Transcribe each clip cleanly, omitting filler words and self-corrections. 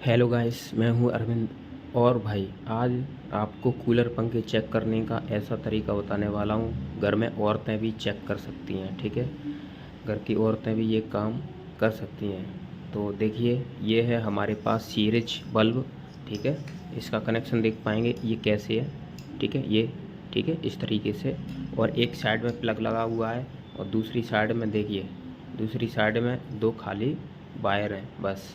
Hello guys, मैं हूं अरविंद। और भाई आज आपको कूलर पंखे चेक करने का ऐसा तरीका बताने वाला हूं। घर में औरतें भी चेक कर सकती हैं, ठीक है। घर की औरतें भी ये काम कर सकती हैं। तो देखिए, ये है हमारे पास सीरीज बल्ब, ठीक है। इसका कनेक्शन देख पाएंगे ये कैसे है, ठीक है। ये ठीक है इस तरीके से। और एक साइड में प्लग लगा हुआ है और दूसरी साइड में देखिए, दूसरी साइड में दो खाली वायर हैं बस,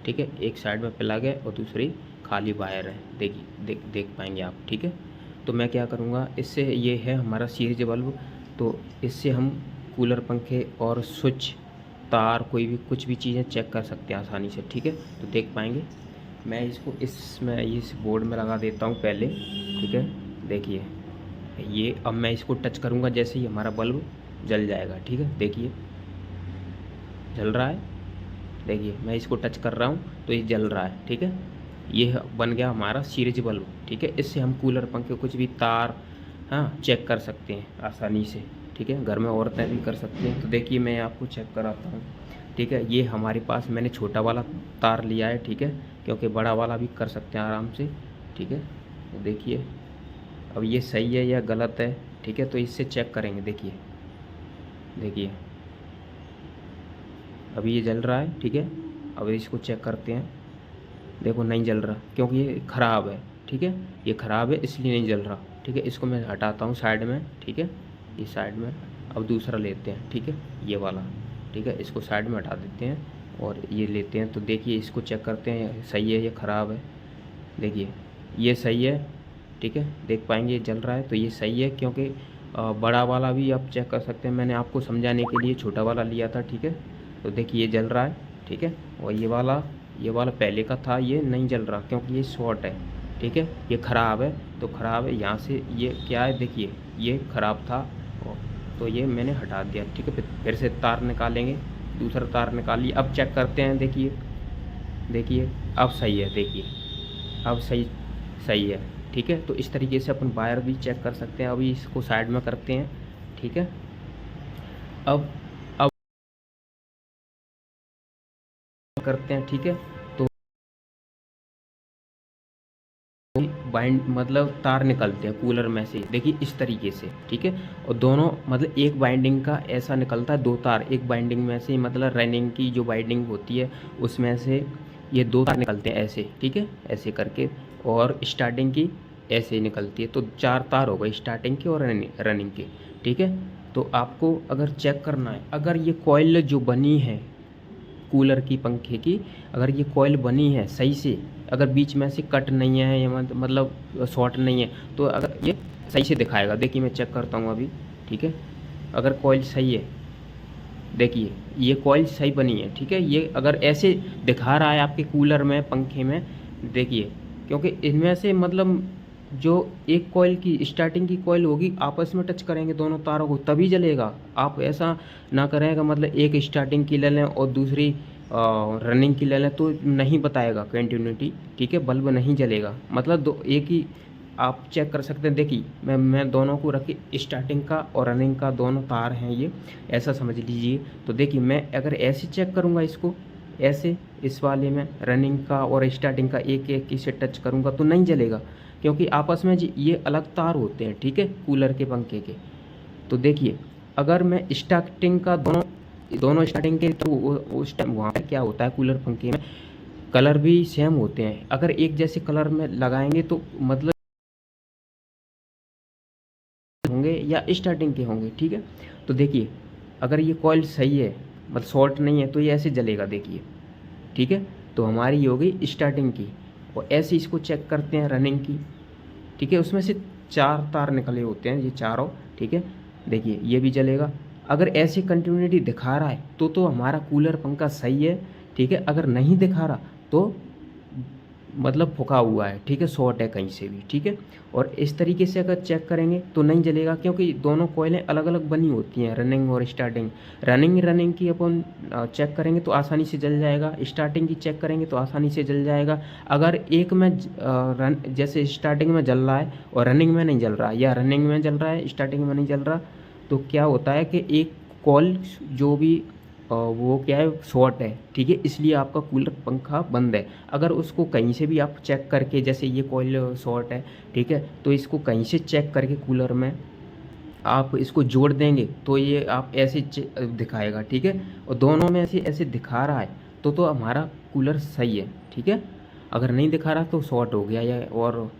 ठीक है। एक साइड में प्लग है और दूसरी खाली वायर है। देखिए, देख पाएंगे आप, ठीक है। तो मैं क्या करूँगा इससे, ये है हमारा सीरीज बल्ब। तो इससे हम कूलर पंखे और स्विच तार कोई भी कुछ भी चीज़ें चेक कर सकते हैं आसानी से, ठीक है। तो देख पाएंगे। मैं इसको इसमें इस बोर्ड में लगा देता हूँ पहले, ठीक है। देखिए, ये अब मैं इसको टच करूँगा, जैसे ही हमारा बल्ब जल जाएगा, ठीक है। देखिए जल रहा है। देखिए मैं इसको टच कर रहा हूँ तो ये जल रहा है, ठीक है। ये बन गया हमारा सीरीज बल्ब, ठीक है। इससे हम कूलर पंखे कुछ भी तार, हाँ, चेक कर सकते हैं आसानी से, ठीक है। घर में औरतें भी कर सकते हैं। तो देखिए मैं आपको चेक कराता हूँ, ठीक है। ये हमारे पास मैंने छोटा वाला तार लिया है, ठीक है, क्योंकि बड़ा वाला भी कर सकते हैं आराम से, ठीक है। तो देखिए अब ये सही है या गलत है, ठीक है। तो इससे चेक करेंगे। देखिए देखिए अभी ये जल रहा है, ठीक है। अब इसको चेक करते हैं। देखो नहीं जल रहा क्योंकि ये ख़राब है, ठीक है। ये ख़राब है इसलिए नहीं जल रहा, ठीक है। इसको मैं हटाता हूँ साइड में, ठीक है। ये साइड में। अब दूसरा लेते हैं, ठीक है, ये वाला, ठीक है। इसको साइड में हटा देते हैं और ये लेते हैं। तो देखिए इसको चेक करते हैं सही है या ख़राब है। देखिए ये सही है, ठीक है। देख पाएंगे ये जल रहा है तो ये सही है, क्योंकि बड़ा वाला भी आप चेक कर सकते हैं। मैंने आपको समझाने के लिए छोटा वाला लिया था, ठीक है। तो देखिए ये जल रहा है, ठीक है। और ये वाला पहले का था, ये नहीं जल रहा क्योंकि ये शॉर्ट है, ठीक है। ये ख़राब है, तो ख़राब है यहाँ से। ये क्या है, देखिए ये ख़राब था तो ये मैंने हटा दिया, ठीक है। फिर से तार निकालेंगे, दूसरा तार निकालिए। अब चेक करते हैं। देखिए देखिए अब सही है। देखिए अब सही सही है, ठीक है। तो इस तरीके से अपन वायर भी चेक कर सकते हैं। अभी इसको साइड में करते हैं, ठीक है। अब करते हैं, ठीक है। तो बाइंड मतलब तार निकलते हैं कूलर में से, देखिए इस तरीके से, ठीक है। और दोनों मतलब एक बाइंडिंग का ऐसा निकलता है, दो तार एक बाइंडिंग में से, मतलब रनिंग की जो बाइंडिंग होती है उसमें से ये दो तार निकलते हैं ऐसे, ठीक है, ऐसे करके। और स्टार्टिंग की ऐसे निकलती है। तो चार तार हो गए स्टार्टिंग के और रनिंग के, ठीक है। तो आपको अगर चेक करना है, अगर ये कॉइल जो बनी है कूलर की पंखे की, अगर ये कॉइल बनी है सही से, अगर बीच में से कट नहीं है या मतलब शॉर्ट नहीं है, तो अगर ये सही से दिखाएगा। देखिए मैं चेक करता हूँ अभी, ठीक है। अगर कॉइल सही है, देखिए ये कॉइल सही बनी है, ठीक है। ये अगर ऐसे दिखा रहा है आपके कूलर में पंखे में, देखिए, क्योंकि इनमें से मतलब जो एक कॉइल की स्टार्टिंग की कॉइल होगी, आपस में टच करेंगे दोनों तारों को तभी जलेगा। आप ऐसा ना करेंगे मतलब एक स्टार्टिंग की ले लें और दूसरी रनिंग की ले लें तो नहीं बताएगा कंटिन्यूटी, ठीक है। बल्ब नहीं जलेगा, मतलब दो एक ही आप चेक कर सकते हैं। देखिए मैं दोनों को रख के, स्टार्टिंग का और रनिंग का दोनों तार हैं ये, ऐसा समझ लीजिए। तो देखिए मैं अगर ऐसे चेक करूँगा इसको, ऐसे इस वाले में रनिंग का और स्टार्टिंग का एक एक इसे टच करूँगा तो नहीं जलेगा, क्योंकि आपस में ये अलग तार होते हैं, ठीक है, कूलर के पंखे के। तो देखिए अगर मैं स्टार्टिंग का दोनों दोनों स्टार्टिंग के, तो उस टाइम वहाँ पर क्या होता है कूलर पंखे में कलर भी सेम होते हैं। अगर एक जैसे कलर में लगाएंगे तो मतलब होंगे या स्टार्टिंग के होंगे, ठीक है। तो देखिए अगर ये कॉइल सही है, मतलब शॉर्ट नहीं है, तो ये ऐसे जलेगा, देखिए, ठीक है। तो हमारी ये हो गई स्टार्टिंग की। और ऐसे इसको चेक करते हैं रनिंग की, ठीक है। उसमें से चार तार निकले होते हैं ये चारों, ठीक है। देखिए ये भी जलेगा। अगर ऐसी कंटिन्यूटी दिखा रहा है तो हमारा कूलर पंखा सही है, ठीक है। अगर नहीं दिखा रहा तो मतलब फुका हुआ है, ठीक है, शॉर्ट है कहीं से भी, ठीक है। और इस तरीके से अगर चेक करेंगे तो नहीं जलेगा, क्योंकि दोनों कॉइलें अलग अलग बनी होती हैं, रनिंग और स्टार्टिंग। रनिंग की अपन चेक करेंगे तो आसानी से जल जाएगा, स्टार्टिंग की चेक करेंगे तो आसानी से जल जाएगा। अगर एक में जैसे स्टार्टिंग में जल रहा है और रनिंग में नहीं जल रहा, या रनिंग में जल रहा है स्टार्टिंग में नहीं जल रहा, तो क्या होता है कि एक कॉइल जो भी वो क्या है, शॉर्ट है, ठीक है, इसलिए आपका कूलर पंखा बंद है। अगर उसको कहीं से भी आप चेक करके, जैसे ये कॉइल शॉर्ट है, ठीक है, तो इसको कहीं से चेक करके कूलर में आप इसको जोड़ देंगे तो ये आप ऐसे दिखाएगा, ठीक है, और दोनों में ऐसे ऐसे दिखा रहा है तो हमारा कूलर सही है, ठीक है। अगर नहीं दिखा रहा तो शॉर्ट हो गया या और,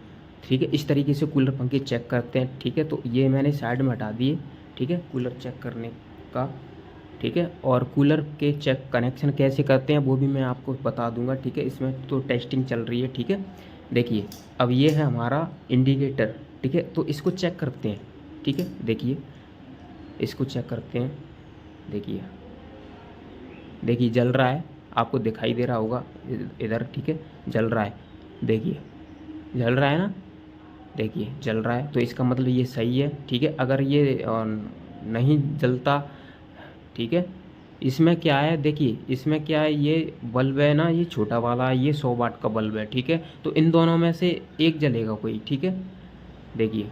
ठीक है। इस तरीके से कूलर पंखे चेक करते हैं, ठीक है। तो ये मैंने साइड में हटा दिए, ठीक है, कूलर चेक करने का, ठीक है। और कूलर के चेक कनेक्शन कैसे करते हैं वो भी मैं आपको बता दूंगा, ठीक है। इसमें तो टेस्टिंग चल रही है, ठीक है। देखिए अब ये है हमारा इंडिकेटर, ठीक है, तो इसको चेक करते हैं, ठीक है। देखिए इसको चेक करते हैं, देखिए देखिए जल रहा है, आपको दिखाई दे रहा होगा इधर, ठीक है, जल रहा है, देखिए जल रहा है ना, देखिए जल रहा है, तो इसका मतलब ये सही है, ठीक है। अगर ये नहीं जलता, ठीक है, इसमें क्या है, देखिए इसमें क्या है, ये बल्ब है ना, ये छोटा वाला है, ये 100 वाट का बल्ब है, ठीक है। तो इन दोनों में से एक जलेगा कोई, ठीक है। देखिए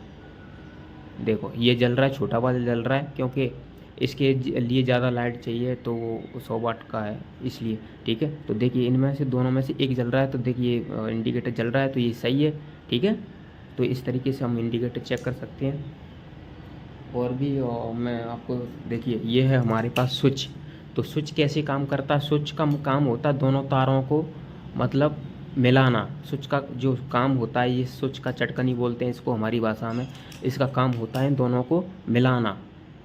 देखो ये जल रहा है, छोटा वाला जल रहा है, क्योंकि इसके लिए ज़्यादा लाइट चाहिए, तो वो 100 वाट का है इसलिए, ठीक है। तो देखिए इनमें से दोनों में से एक जल रहा है, तो देखिए इंडिकेटर जल रहा है, तो ये सही है, ठीक है। तो इस तरीके से हम इंडिकेटर चेक कर सकते हैं। और भी मैं आपको, देखिए ये है हमारे पास स्विच। तो स्विच कैसे काम करता है, स्विच का काम होता है दोनों तारों को मतलब मिलाना। स्विच का जो काम होता है, ये स्विच का चटकनी बोलते हैं इसको हमारी भाषा में। इसका काम होता है दोनों को मिलाना,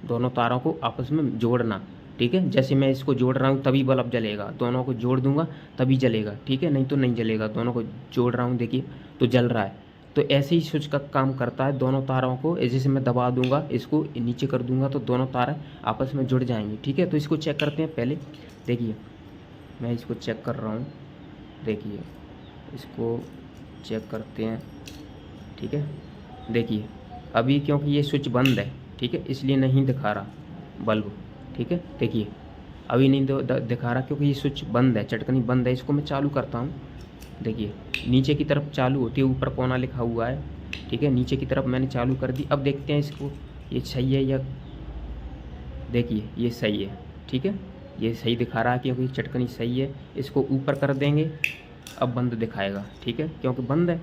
दोनों तारों को आपस में जोड़ना, ठीक है। जैसे मैं इसको जोड़ रहा हूँ तभी बल्ब जलेगा, दोनों को जोड़ दूंगा तभी जलेगा, ठीक है, नहीं तो नहीं जलेगा। दोनों को जोड़ रहा हूँ, देखिए तो जल रहा है। तो ऐसे ही स्विच का काम करता है, दोनों तारों को जैसे मैं दबा दूंगा, इसको नीचे कर दूंगा तो दोनों तारें आपस में जुड़ जाएंगी, ठीक है। तो इसको चेक करते हैं पहले, देखिए मैं इसको चेक कर रहा हूँ, देखिए इसको चेक करते हैं, ठीक है। देखिए अभी क्योंकि ये स्विच बंद है, ठीक है, इसलिए नहीं दिखा रहा बल्ब, ठीक है। देखिए अभी नहीं दिखा रहा क्योंकि ये स्विच बंद है, चटकनी बंद है। इसको मैं चालू करता हूँ, देखिए नीचे की तरफ चालू होती है, ऊपर कोना लिखा हुआ है, ठीक है, नीचे की तरफ मैंने चालू कर दी। अब देखते हैं इसको, ये सही है या, देखिए ये सही है, ठीक है, ये सही दिखा रहा है क्योंकि चटकनी सही है। इसको ऊपर कर देंगे, अब बंद दिखाएगा, ठीक है, क्योंकि बंद है,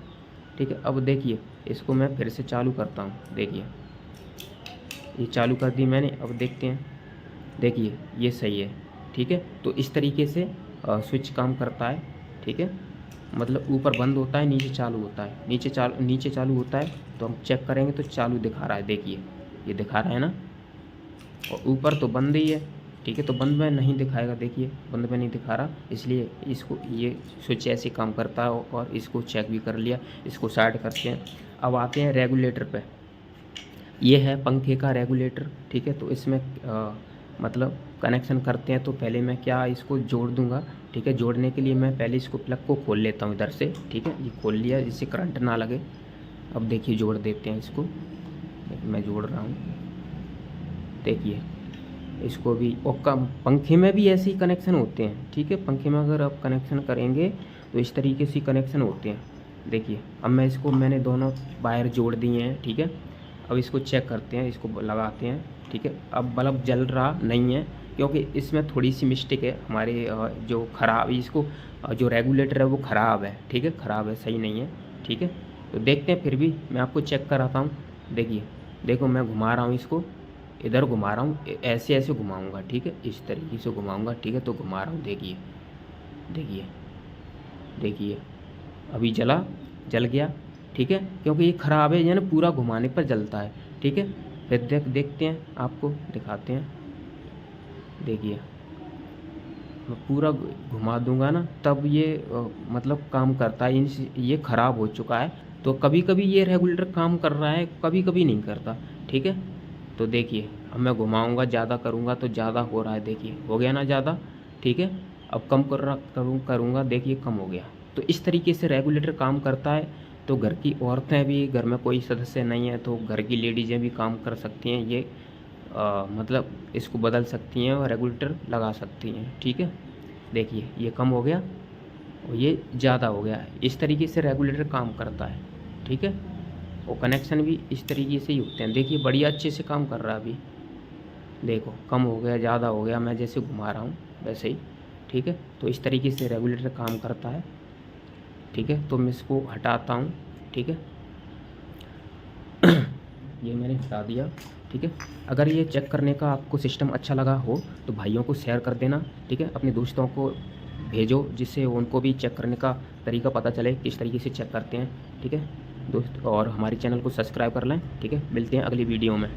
ठीक है। अब देखिए इसको मैं फिर से चालू करता हूँ, देखिए ये चालू कर दी मैंने। अब देखते हैं, देखिए ये सही है, ठीक है। तो इस तरीके से स्विच काम करता है, ठीक है। मतलब ऊपर बंद होता है, नीचे चालू होता है, नीचे चालू होता है। तो हम चेक करेंगे तो चालू दिखा रहा है, देखिए ये दिखा रहा है ना, और ऊपर तो बंद ही है, ठीक है। तो बंद में नहीं दिखाएगा, देखिए बंद में नहीं दिखा रहा, इसलिए इसको ये स्विच ऐसे काम करता है। और इसको चेक भी कर लिया, इसको साइड करते हैं। अब आते हैं रेगुलेटर पे। ये है पंखे का रेगुलेटर, ठीक है। तो इसमें मतलब कनेक्शन करते हैं तो पहले मैं क्या इसको जोड़ दूंगा, ठीक है। जोड़ने के लिए मैं पहले इसको प्लग को खोल लेता हूँ इधर से, ठीक है, ये खोल लिया जिससे करंट ना लगे। अब देखिए जोड़ देते हैं इसको, मैं जोड़ रहा हूँ, देखिए इसको भी। और कम पंखे में भी ऐसे ही कनेक्शन होते हैं, ठीक है। पंखे में अगर आप कनेक्शन करेंगे तो इस तरीके से कनेक्शन होते हैं, देखिए। अब मैंने दोनों वायर जोड़ दिए हैं, ठीक है। अब इसको चेक करते हैं, इसको लगाते हैं, ठीक है। अब बल्ब जल रहा नहीं है क्योंकि इसमें थोड़ी सी मिस्टेक है हमारे जो ख़राब, इसको जो रेगुलेटर है वो ख़राब है, ठीक है, ख़राब है, सही नहीं है, ठीक है। तो देखते हैं, फिर भी मैं आपको चेक कराता हूँ। देखिए देखो मैं घुमा रहा हूँ इसको, इधर घुमा रहा हूँ, ऐसे ऐसे घुमाऊँगा, ठीक है, इस तरीके से घुमाऊँगा, ठीक है। तो घुमा रहा हूँ, देखिए देखिए देखिए अभी जल गया, ठीक है, क्योंकि ये ख़राब है, यानी पूरा घुमाने पर जलता है, ठीक है। फिर देखते हैं, आपको दिखाते हैं, देखिए मैं पूरा घुमा दूंगा ना तब ये मतलब काम करता है। ये ख़राब हो चुका है, तो कभी कभी ये रेगुलेटर काम कर रहा है, कभी कभी नहीं करता, ठीक है। तो देखिए अब मैं घुमाऊंगा, ज़्यादा करूंगा तो ज़्यादा हो रहा है, देखिए हो गया ना ज़्यादा, ठीक है। अब कम करूँगा, देखिए कम हो गया। तो इस तरीके से रेगुलेटर काम करता है। तो घर की औरतें भी, घर में कोई सदस्य नहीं है तो घर की लेडीज़ें भी काम कर सकती हैं, ये मतलब इसको बदल सकती हैं और रेगुलेटर लगा सकती हैं, ठीक है। देखिए ये कम हो गया और ये ज़्यादा हो गया, इस तरीके से रेगुलेटर काम करता है, ठीक है। और कनेक्शन भी इस तरीके से ही होते हैं, देखिए बढ़िया अच्छे से काम कर रहा है। अभी देखो कम हो गया, ज़्यादा हो गया, मैं जैसे घुमा रहा हूँ वैसे ही, ठीक है। तो इस तरीके से रेगुलेटर काम करता है, ठीक है। तो मैं इसको हटाता हूँ, ठीक है। ये मैंने हटा दिया, ठीक है। अगर ये चेक करने का आपको सिस्टम अच्छा लगा हो तो भाइयों को शेयर कर देना, ठीक है। अपने दोस्तों को भेजो जिससे उनको भी चेक करने का तरीका पता चले, किस तरीके से चेक करते हैं, ठीक है दोस्त। और हमारे चैनल को सब्सक्राइब कर लें, ठीक है। मिलते हैं अगली वीडियो में।